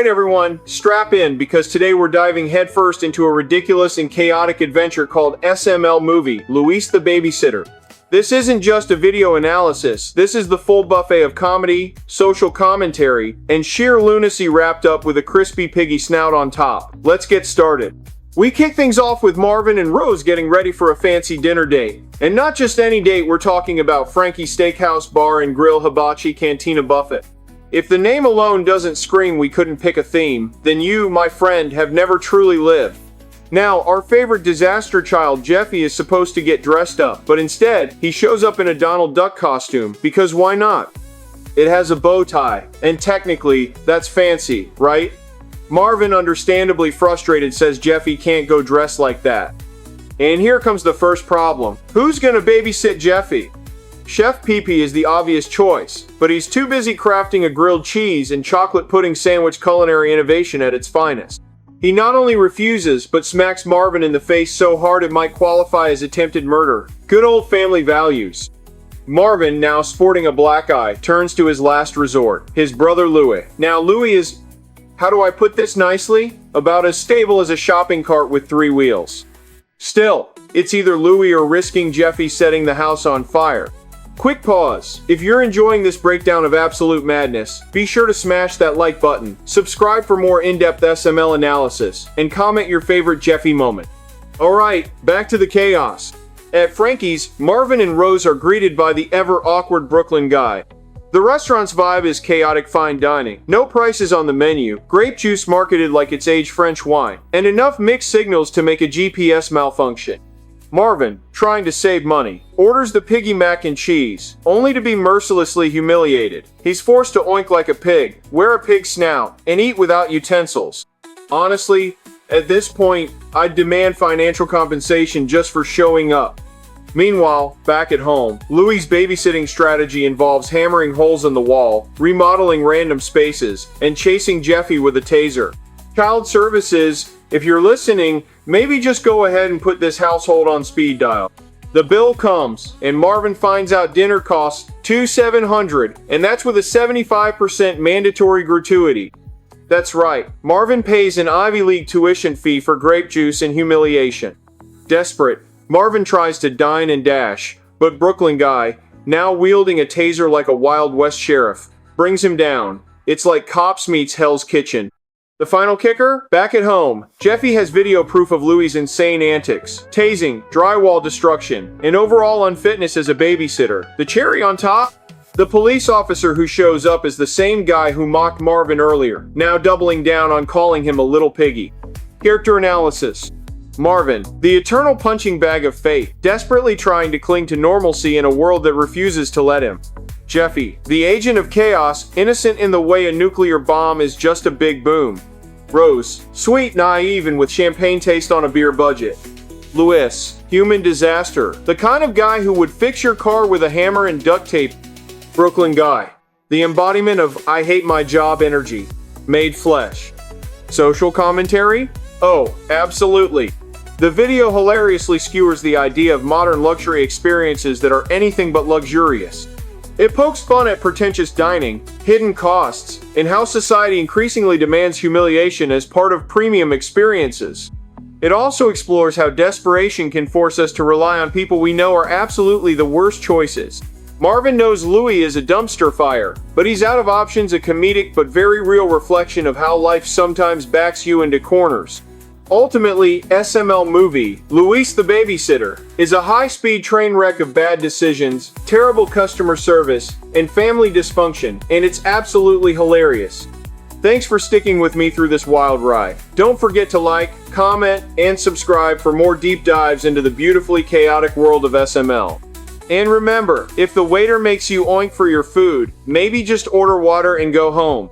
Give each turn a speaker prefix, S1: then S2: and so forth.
S1: Alright everyone, strap in because today we're diving headfirst into a ridiculous and chaotic adventure called SML movie, Luis the Babysitter. This isn't just a video analysis, this is the full buffet of comedy, social commentary, and sheer lunacy wrapped up with a crispy piggy snout on top. Let's get started. We kick things off with Marvin and Rose getting ready for a fancy dinner date. And not just any date, we're talking about Frankie's Steakhouse Bar and Grill Hibachi Cantina Buffet. If the name alone doesn't scream we couldn't pick a theme, then you, my friend, have never truly lived. Now, our favorite disaster child Jeffy is supposed to get dressed up, but instead, he shows up in a Donald Duck costume, because why not? It has a bow tie, and technically, that's fancy, right? Marvin, understandably frustrated, says Jeffy can't go dressed like that. And here comes the first problem. Who's gonna babysit Jeffy? Chef Pee-Pee is the obvious choice, but he's too busy crafting a grilled cheese and chocolate pudding sandwich culinary innovation at its finest. He not only refuses, but smacks Marvin in the face so hard it might qualify as attempted murder. Good old family values. Marvin, now sporting a black eye, turns to his last resort, his brother Louis. Now Louis is, how do I put this nicely? About as stable as a shopping cart with 3 wheels. Still, it's either Louis or risking Jeffy setting the house on fire. Quick pause. If you're enjoying this breakdown of absolute madness, be sure to smash that like button, subscribe for more in-depth SML analysis, and comment your favorite Jeffy moment. Alright, back to the chaos. At Frankie's, Marvin and Rose are greeted by the ever-awkward Brooklyn guy. The restaurant's vibe is chaotic fine dining, no prices on the menu, grape juice marketed like it's aged French wine, and enough mixed signals to make a GPS malfunction. Marvin, trying to save money, orders the piggy mac and cheese, only to be mercilessly humiliated. He's forced to oink like a pig, wear a pig snout, and eat without utensils. Honestly, at this point, I'd demand financial compensation just for showing up. Meanwhile, back at home, Louis' babysitting strategy involves hammering holes in the wall, remodeling random spaces, and chasing Jeffy with a taser. Child services, if you're listening, maybe just go ahead and put this household on speed dial. The bill comes, and Marvin finds out dinner costs $2,700, and that's with a 75% mandatory gratuity. That's right, Marvin pays an Ivy League tuition fee for grape juice and humiliation. Desperate, Marvin tries to dine and dash, but Brooklyn guy, now wielding a taser like a Wild West sheriff, brings him down. It's like Cops meets Hell's Kitchen. The final kicker? Back at home, Jeffy has video proof of Louis' insane antics, tasing, drywall destruction, and overall unfitness as a babysitter. The cherry on top? The police officer who shows up is the same guy who mocked Marvin earlier, now doubling down on calling him a little piggy. Character analysis. Marvin, the eternal punching bag of fate, desperately trying to cling to normalcy in a world that refuses to let him. Jeffy, the agent of chaos, innocent in the way a nuclear bomb is just a big boom. Rose, sweet, naive, and with champagne taste on a beer budget. Louis, human disaster, the kind of guy who would fix your car with a hammer and duct tape. Brooklyn guy, the embodiment of I hate my job energy, made flesh. Social commentary? Oh, absolutely. The video hilariously skewers the idea of modern luxury experiences that are anything but luxurious. It pokes fun at pretentious dining, hidden costs, and how society increasingly demands humiliation as part of premium experiences. It also explores how desperation can force us to rely on people we know are absolutely the worst choices. Marvin knows Louis is a dumpster fire, but he's out of options, a comedic but very real reflection of how life sometimes backs you into corners. Ultimately, SML movie, Luis the Babysitter, is a high-speed train wreck of bad decisions, terrible customer service, and family dysfunction, and it's absolutely hilarious. Thanks for sticking with me through this wild ride. Don't forget to like, comment, and subscribe for more deep dives into the beautifully chaotic world of SML. And remember, if the waiter makes you oink for your food, maybe just order water and go home.